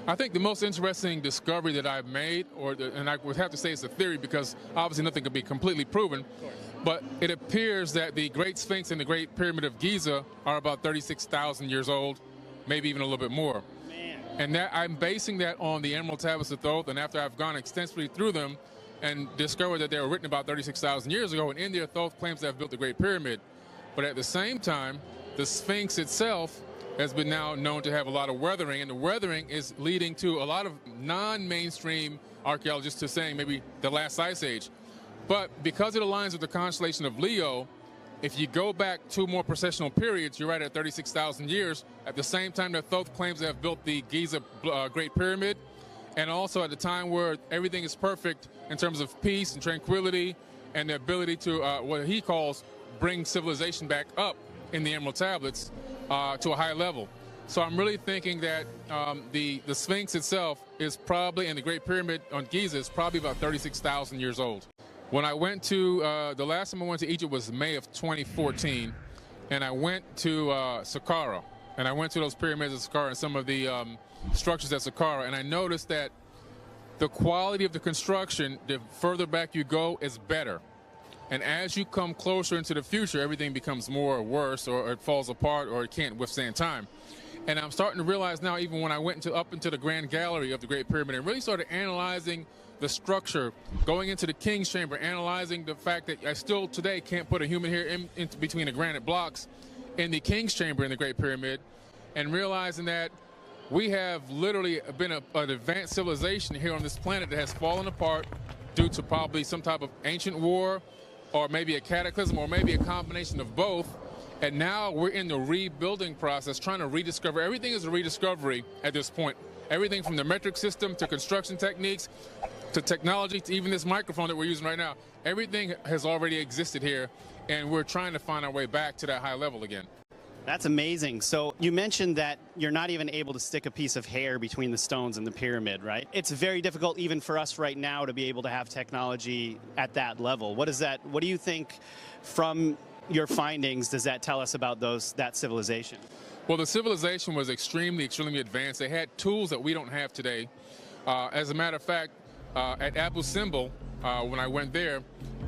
I think the most interesting discovery that I've made, and I would have to say it's a theory because obviously nothing could be completely proven, but it appears that the Great Sphinx and the Great Pyramid of Giza are about 36,000 years old, maybe even a little bit more. Man. And that I'm basing that on the Emerald Tablets of Thoth, and after I've gone extensively through them and discovered that they were written about 36,000 years ago, and in there Thoth claims to have built the Great Pyramid. But at the same time, the Sphinx itself has been now known to have a lot of weathering, and the weathering is leading to a lot of non-mainstream archaeologists to saying maybe the last ice age. But because it aligns with the constellation of Leo, if you go back two more precessional periods, you're right at 36,000 years. At the same time that Thoth claims to have built the Giza Great Pyramid, and also at the time where everything is perfect in terms of peace and tranquility and the ability to, what he calls, bring civilization back up in the Emerald Tablets to a high level. So I'm really thinking that the Sphinx itself is probably, and the Great Pyramid on Giza is probably about 36,000 years old. When I went to, the last time I went to Egypt was May of 2014, and I went to Saqqara, and I went to those pyramids of Saqqara and some of the structures at Saqqara, and I noticed that the quality of the construction, the further back you go, is better. And as you come closer into the future, everything becomes more or worse, or it falls apart, or it can't withstand time. And I'm starting to realize now, even when I went up into the Grand Gallery of the Great Pyramid and really started analyzing the structure, going into the King's Chamber, analyzing the fact that I still today can't put a human hair in between the granite blocks in the King's Chamber in the Great Pyramid, and realizing that we have literally been an advanced civilization here on this planet that has fallen apart due to probably some type of ancient war, or maybe a cataclysm, or maybe a combination of both. And now we're in the rebuilding process, trying to rediscover. Everything is a rediscovery at this point. Everything from the metric system to construction techniques to technology to even this microphone that we're using right now. Everything has already existed here, and we're trying to find our way back to that high level again. That's amazing. So you mentioned that you're not even able to stick a piece of hair between the stones in the pyramid, right? It's very difficult even for us right now to be able to have technology at that level. What do you think from your findings does that tell us about that civilization? Well, the civilization was extremely advanced. They had tools that we don't have today. As a matter of fact, at Abu Simbel, when I went there,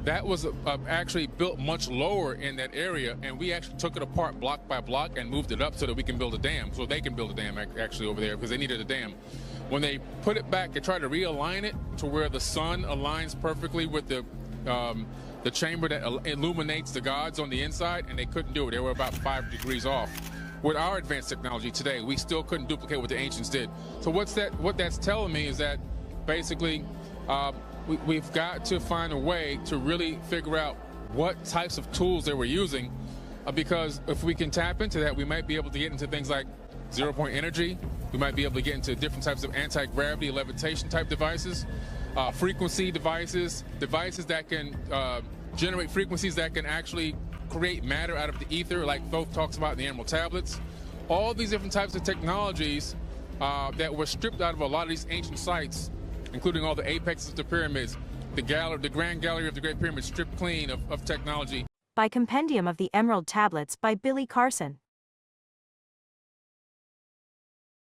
that was actually built much lower in that area, and we actually took it apart block by block and moved it up so that we can build a dam, so they can build a dam actually over there because they needed a dam. When they put it back, they tried to realign it to where the sun aligns perfectly with the chamber that illuminates the gods on the inside, and they couldn't do it. They were about 5 degrees off. With our advanced technology today, we still couldn't duplicate what the ancients did. So what that's telling me is that basically we've got to find a way to really figure out what types of tools they were using, because if we can tap into that, we might be able to get into things like zero-point energy. We might be able to get into different types of anti-gravity, levitation type devices, frequency devices that can generate frequencies that can actually create matter out of the ether, like Thoth talks about in the Emerald Tablets. All these different types of technologies that were stripped out of a lot of these ancient sites, including all the apexes of the pyramids, the Grand Gallery of the Great Pyramid stripped clean of technology. By Compendium of the Emerald Tablets by Billy Carson.